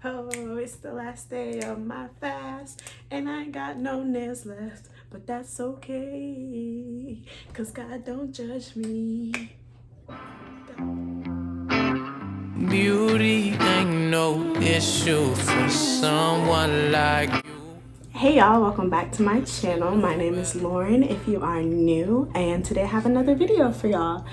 Oh, it's the last day of my fast, and I ain't got no nails left, but that's okay, cause God don't judge me. Beauty ain't no issue for someone like you. Hey y'all, welcome back to my channel. My name is Lauren if you are new, and today I have another video for y'all.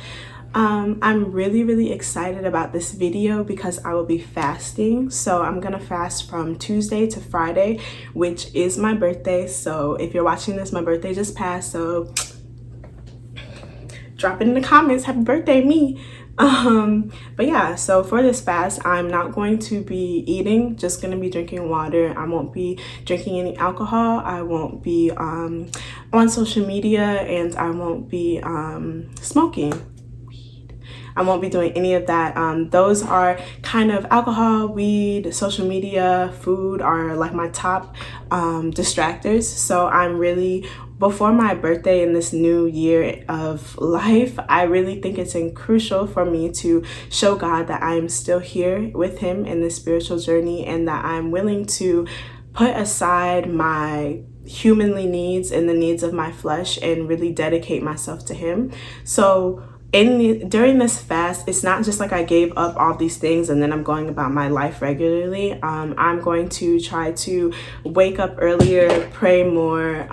I'm really excited about this video because I will be fasting. So I'm gonna fast from Tuesday to Friday, which is my birthday. So if you're watching this, my birthday just passed, so drop it in the comments, happy birthday me. But yeah, so for this fast, I'm not going to be eating, just gonna be drinking water. I won't be drinking any alcohol. I won't be on social media, and I won't be smoking. I won't be doing any of that. Those are kind of alcohol, weed, social media, food are like my top distractors. So I'm really, before my birthday in this new year of life, I really think it's crucial for me to show God that I'm still here with him in this spiritual journey, and that I'm willing to put aside my humanly needs and the needs of my flesh and really dedicate myself to him. So during this fast, it's not just like I gave up all these things and then I'm going about my life regularly. I'm going to try to wake up earlier, pray more,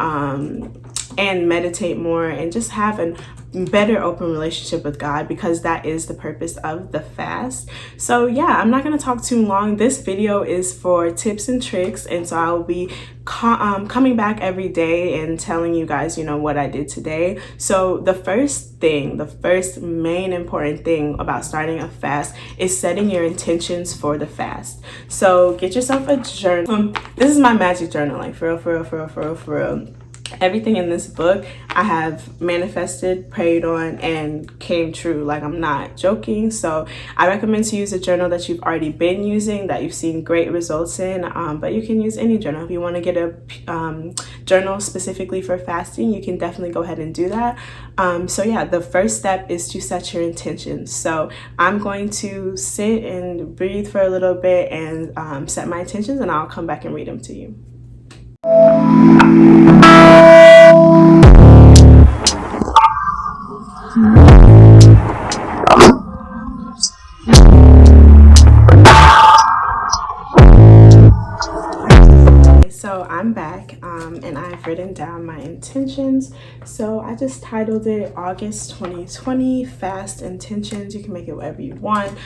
and meditate more, and just have a better open relationship with God, because that is the purpose of the fast. So yeah, I'm not going to talk too long. This video is for tips and tricks, and so I will be coming back every day and telling you guys, what I did today. So the first main important thing about starting a fast is setting your intentions for the fast. So get yourself a journal. This is my magic journal, like for real. Everything in this book I have manifested, prayed on, and came true. Like, I'm not joking. So I recommend to use a journal that you've already been using, that you've seen great results in, but you can use any journal. If you want to get a journal specifically for fasting, you can definitely go ahead and do that. So yeah, the first step is to set your intentions. So I'm going to sit and breathe for a little bit and set my intentions, and I'll come back and read them to you. So I'm back, and I've written down my intentions. So I just titled it August 2020 Fast Intentions. You can make it whatever you want.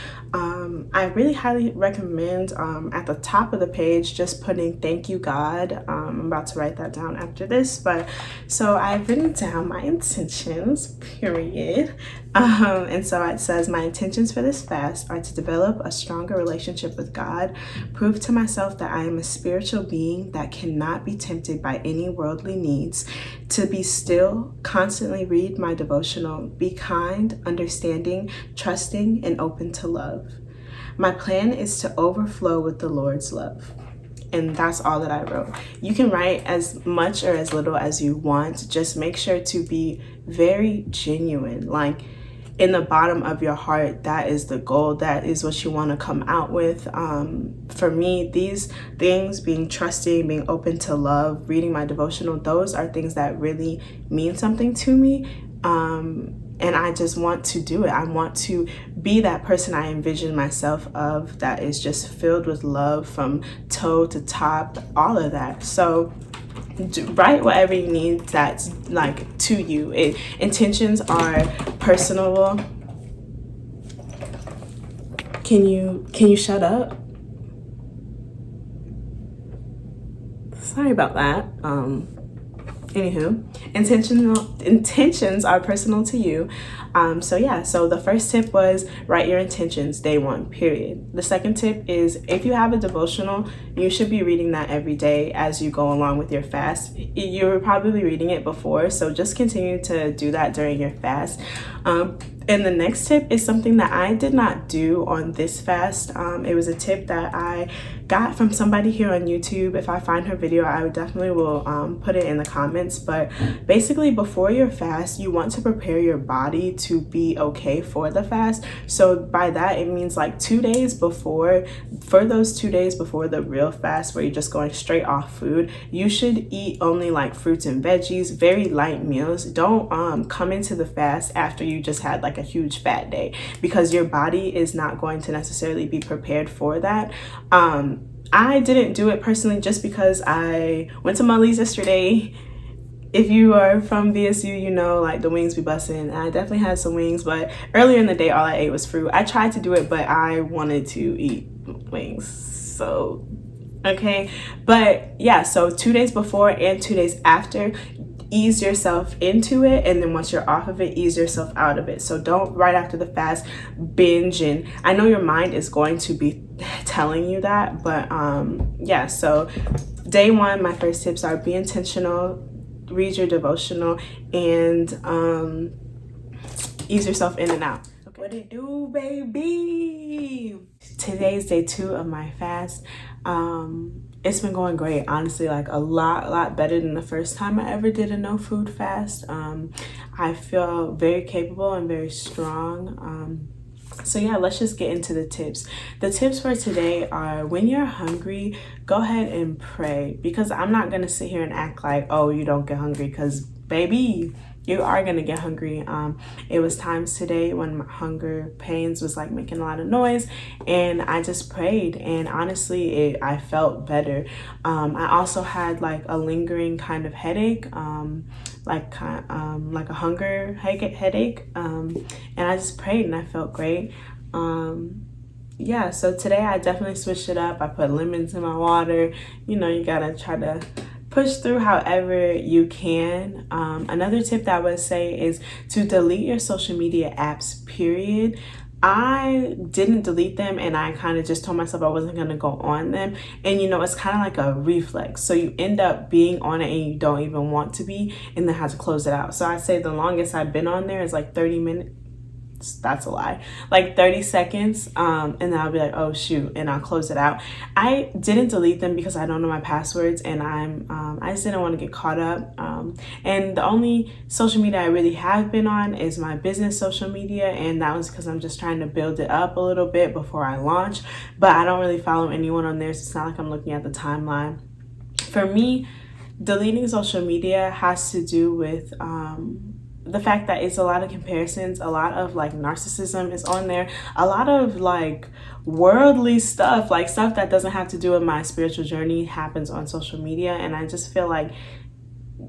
I really highly recommend at the top of the page just putting thank you God. I'm about to write that down after this, but so I've written down my intentions, period. And so it says, my intentions for this fast are to develop a stronger relationship with God, prove to myself that I am a spiritual being that cannot be tempted by any worldly needs, to be still, constantly read my devotional, be kind, understanding, trusting, and open to love. My plan is to overflow with the Lord's love. And that's all that I wrote. You can write as much or as little as you want. Just make sure to be very genuine. Like, in the bottom of your heart, that is the goal. That is what you want to come out with. For me, these things, being trusting, being open to love, reading my devotional, those are things that really mean something to me. And I just want to do it. I want to be that person I envision myself of, that is just filled with love from toe to top, all of that. So write whatever you need that's like to you. Intentions are personal. Can you shut up? Sorry about that. Anywho, intentions are personal to you. So yeah, so the first tip was write your intentions day one, period. The second tip is, if you have a devotional, you should be reading that every day as you go along with your fast. You're probably reading it before, so just continue to do that during your fast. And the next tip is something that I did not do on this fast. It was a tip that I got from somebody here on YouTube. If I find her video, I would definitely will put it in the comments. But basically, before your fast, you want to prepare your body to be okay for the fast. So by that, it means like 2 days before, for those 2 days before the real fast, where you're just going straight off food, you should eat only like fruits and veggies, very light meals. Don't come into the fast after you just had like a huge fat day, because your body is not going to necessarily be prepared for that. I didn't do it personally just because I went to Mully's yesterday. If you are from VSU, you know, like the wings be busting. I definitely had some wings, but earlier in the day, all I ate was fruit. I tried to do it, but I wanted to eat wings. So, okay. But yeah, so 2 days before and 2 days after, ease yourself into it, and then once you're off of it, ease yourself out of it. So don't right after the fast binge. And I know your mind is going to be telling you that, but yeah. So day one, my first tips are: be intentional, read your devotional, and ease yourself in and out. Okay. What it do, baby? Today's day 2 of my fast. It's been going great, honestly, like a lot better than the first time I ever did a no food fast. I feel very capable and very strong. So yeah, let's just get into the tips. The tips for today are: when you're hungry, go ahead and pray, because I'm not gonna sit here and act like, oh, you don't get hungry, because baby, you are gonna get hungry. It was times today when my hunger pains was like making a lot of noise, and I just prayed, and honestly, I felt better. I also had like a lingering kind of headache, like a hunger headache, and I just prayed and I felt great. Yeah, so today I definitely switched it up. I put lemons in my water. You know, you gotta try to push through however you can. Another tip that I would say is to delete your social media apps, period. I didn't delete them, and I kind of just told myself I wasn't going to go on them. And you know, it's kind of like a reflex. So you end up being on it and you don't even want to be, and then have to close it out. So I say the longest I've been on there is like 30 minutes. That's a lie, like 30 seconds, and then I'll be like, oh shoot, and I'll close it out. I didn't delete them because I don't know my passwords, and I just didn't want to get caught up. And the only social media I really have been on is my business social media, and that was because I'm just trying to build it up a little bit before I launch. But I don't really follow anyone on there, so it's not like I'm looking at the timeline. For me, deleting social media has to do with the fact that it's a lot of comparisons, a lot of like narcissism is on there, a lot of like worldly stuff, like stuff that doesn't have to do with my spiritual journey happens on social media. And I just feel like,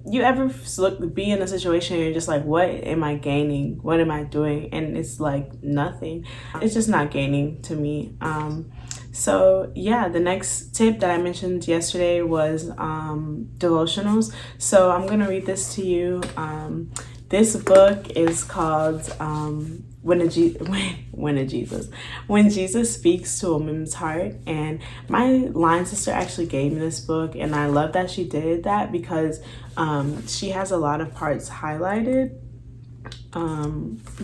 you ever be in a situation and you're just like, what am I gaining? What am I doing? And it's like nothing. It's just not gaining to me. So yeah, the next tip that I mentioned yesterday was devotionals. So I'm gonna read this to you. This book is called When Jesus Speaks to a Woman's Heart. And my line sister actually gave me this book, and I love that she did that, because she has a lot of parts highlighted.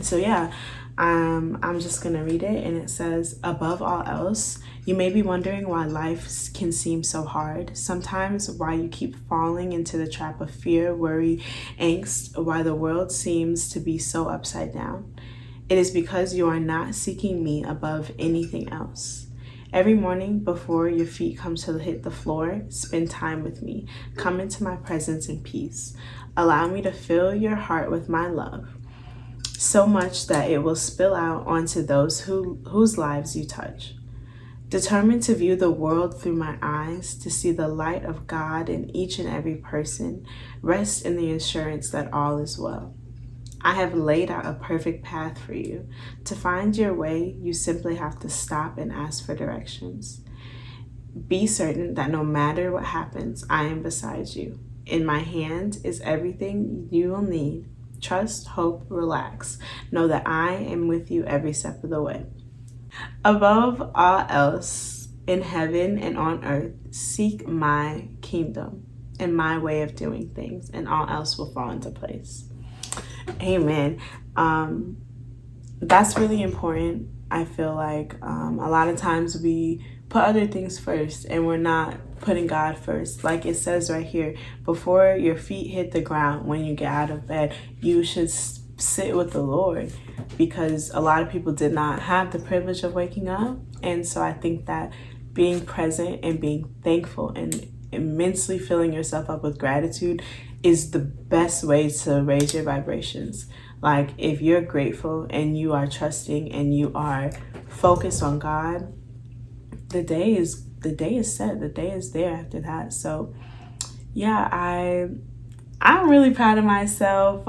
So yeah, I'm just gonna read it, and it says, above all else, you may be wondering why life can seem so hard. Sometimes why you keep falling into the trap of fear, worry, angst, why the world seems to be so upside down. It is because you are not seeking me above anything else. Every morning before your feet come to hit the floor, spend time with me. Come into my presence in peace. Allow me to fill your heart with my love, so much that it will spill out onto those whose lives you touch. Determined to view the world through my eyes, to see the light of God in each and every person, rest in the assurance that all is well. I have laid out a perfect path for you. To find your way, you simply have to stop and ask for directions. Be certain that no matter what happens, I am beside you. In my hand is everything you will need. Trust, hope, relax. Know that I am with you every step of the way. Above all else, in heaven and on earth, seek my kingdom and my way of doing things, and all else will fall into place. Amen. that's really important. I feel like a lot of times we put other things first and we're not putting God first. Like it says right here, before your feet hit the ground, when you get out of bed, you should sit with the Lord, because a lot of people did not have the privilege of waking up. And so I think that being present and being thankful and immensely filling yourself up with gratitude is the best way to raise your vibrations. Like if you're grateful and you are trusting and you are focused on God, the day is set. The day is there after that. So yeah, I'm really proud of myself.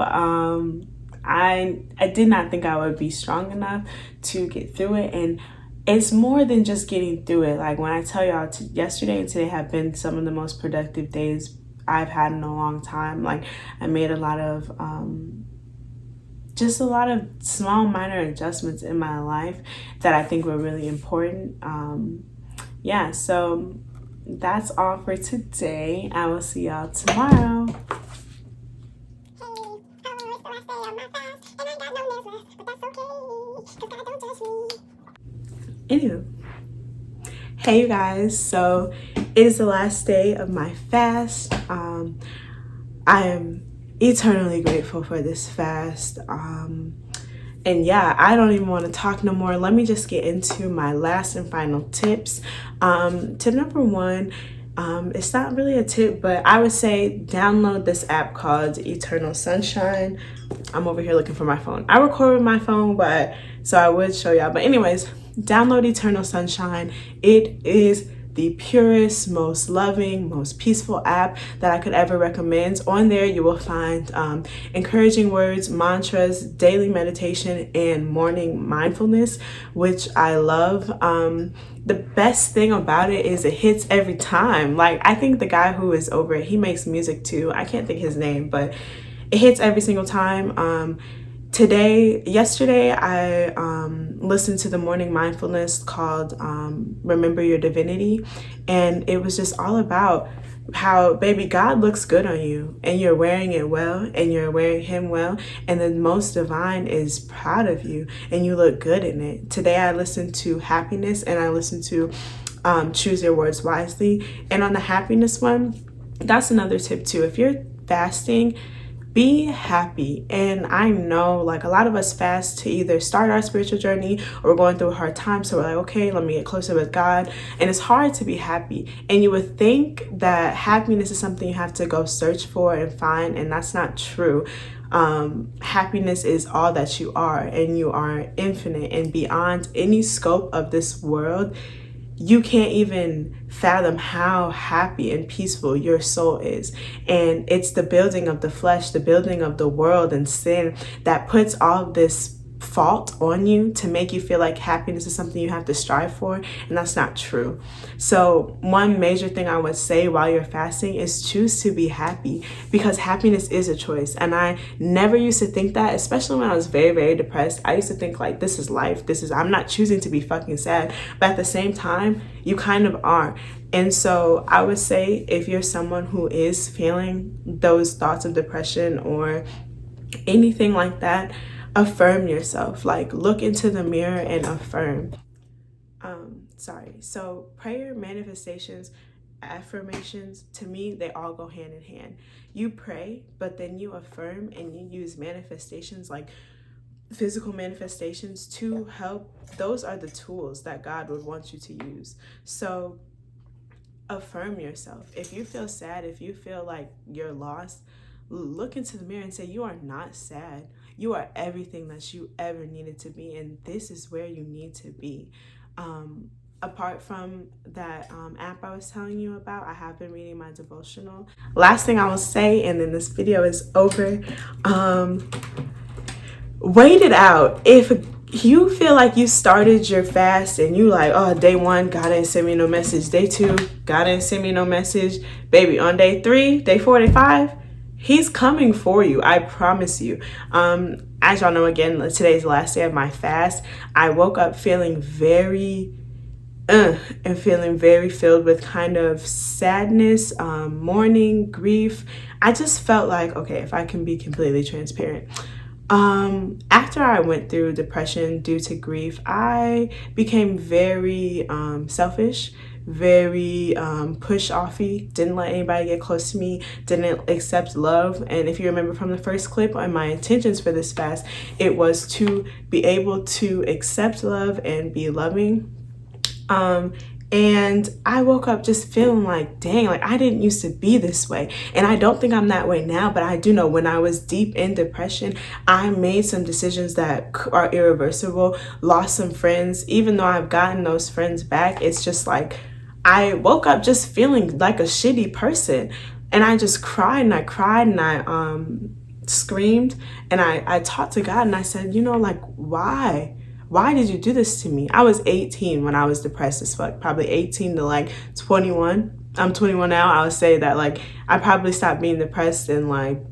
I did not think I would be strong enough to get through it, and it's more than just getting through it. Like when I tell y'all, yesterday and today have been some of the most productive days I've had in a long time. Like I made a lot of just a lot of small minor adjustments in my life that I think were really important. Yeah, so that's all for today. I will see y'all tomorrow. Anywho, hey you guys, so it is the last day of my fast. I am eternally grateful for this fast. And yeah, I don't even want to talk no more. Let me just get into my last and final tips. Tip number one, it's not really a tip, but I would say download this app called Eternal Sunshine. I'm over here looking for my phone. I record with my phone, but so I would show y'all. But anyways, download Eternal Sunshine. It is the purest, most loving, most peaceful app that I could ever recommend. On there, you will find encouraging words, mantras, daily meditation, and morning mindfulness, which I love. The best thing about it is it hits every time. Like, I think the guy who is over it, he makes music too. I can't think his name, but it hits every single time. Yesterday, I listened to the morning mindfulness called Remember Your Divinity. And it was just all about how, baby, God looks good on you and you're wearing it well and you're wearing him well. And the most divine is proud of you and you look good in it. Today, I listened to happiness and I listened to choose your words wisely. And on the happiness one, that's another tip too. If you're fasting, be happy. And I know like a lot of us fast to either start our spiritual journey or we're going through a hard time. So we're like, okay, let me get closer with God. And it's hard to be happy. And you would think that happiness is something you have to go search for and find. And that's not true. Happiness is all that you are, and you are infinite and beyond any scope of this world. You can't even fathom how happy and peaceful your soul is. And it's the building of the flesh, the building of the world and sin that puts all this fault on you to make you feel like happiness is something you have to strive for, and that's not true. So one major thing I would say while you're fasting is choose to be happy, because happiness is a choice. And I never used to think that, especially when I was very, very depressed. I used to think like, this is life, I'm not choosing to be fucking sad, but at the same time you kind of are. And so I would say, if you're someone who is feeling those thoughts of depression or anything like that, affirm yourself. Like, look into the mirror and affirm. So prayer, manifestations, affirmations, to me, they all go hand in hand. You pray, but then you affirm and you use manifestations, like physical manifestations, to help. Those are the tools that God would want you to use. So affirm yourself. If you feel sad, if you feel like you're lost, look into the mirror and say, you are not sad. You are everything that you ever needed to be, and this is where you need to be. Apart from that app I was telling you about, I have been reading my devotional. Last thing I will say, and then this video is over, wait it out. If you feel like you started your fast and you like, oh, day one, God didn't send me no message. Day two, God didn't send me no message. Baby, on day 3, day 4, day 5, he's coming for you. I promise you. As y'all know, again, today's the last day of my fast. I woke up feeling very filled with kind of sadness, mourning, grief. I just felt like, okay, if I can be completely transparent, After I went through depression due to grief, I became very selfish, very push-offy, didn't let anybody get close to me, didn't accept love. And if you remember from the first clip on my intentions for this fast, it was to be able to accept love and be loving. And I woke up just feeling like, dang, like I didn't used to be this way. And I don't think I'm that way now, but I do know when I was deep in depression, I made some decisions that are irreversible, lost some friends. Even though I've gotten those friends back, it's just like I woke up just feeling like a shitty person. And I just cried and I cried and I screamed and I talked to God and I said, you know, like, why? Why did you do this to me? I was 18 when I was depressed as fuck, probably 18 to like 21. I'm 21 now. I would say that like I probably stopped being depressed in like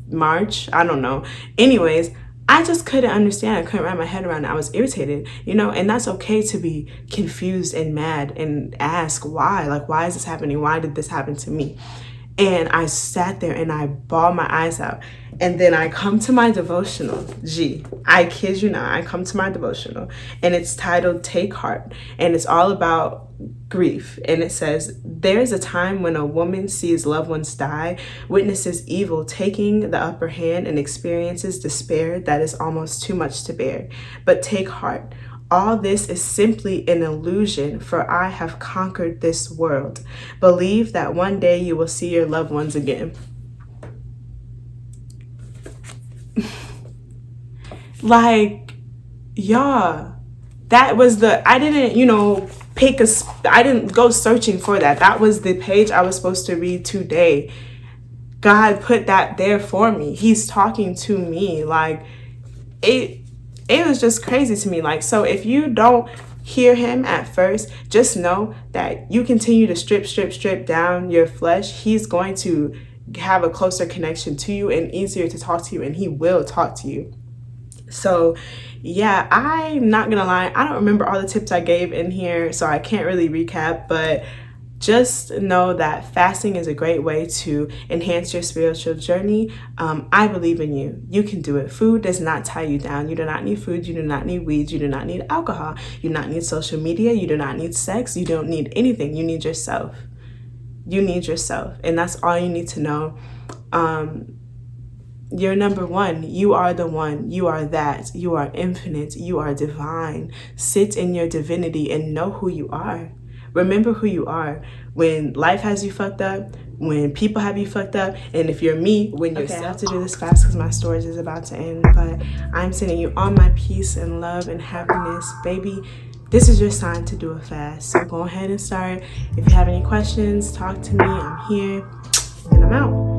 March. I don't know. Anyways, I just couldn't understand. I couldn't wrap my head around it. I was irritated, you know, and that's okay to be confused and mad and ask why. Like, why is this happening? Why did this happen to me? And I sat there and I bawled my eyes out. And then I come to my devotional. I kid you not, I come to my devotional and it's titled Take Heart. And it's all about grief. And it says, there's a time when a woman sees loved ones die, witnesses evil taking the upper hand, and experiences despair that is almost too much to bear. But take heart. All this is simply an illusion, for I have conquered this world. Believe that one day you will see your loved ones again. Like, y'all, that was I didn't, you know, I didn't go searching for that. That was the page I was supposed to read today. God put that there for me. He's talking to me. Like, it was just crazy to me. Like, so if you don't hear him at first, just know that you continue to strip down your flesh. He's going to have a closer connection to you and easier to talk to you, and he will talk to you. So yeah, I'm not gonna lie, I don't remember all the tips I gave in here, so I can't really recap, but just know that fasting is a great way to enhance your spiritual journey. I believe in you. You can do it. Food does not tie you down. You do not need food. You do not need weeds. You do not need alcohol. You do not need social media. You do not need sex. You don't need anything. You need yourself. You need yourself. And that's all you need to know. You're number one. You are the one. You are that. You are infinite. You are divine. Sit in your divinity and know who you are. Remember who you are. When life has you fucked up, when people have you fucked up, and if you're me, when you're I have to do this fast because my storage is about to end, but I'm sending you all my peace and love and happiness. Baby, this is your sign to do a fast. So go ahead and start. If you have any questions, talk to me. I'm here and I'm out.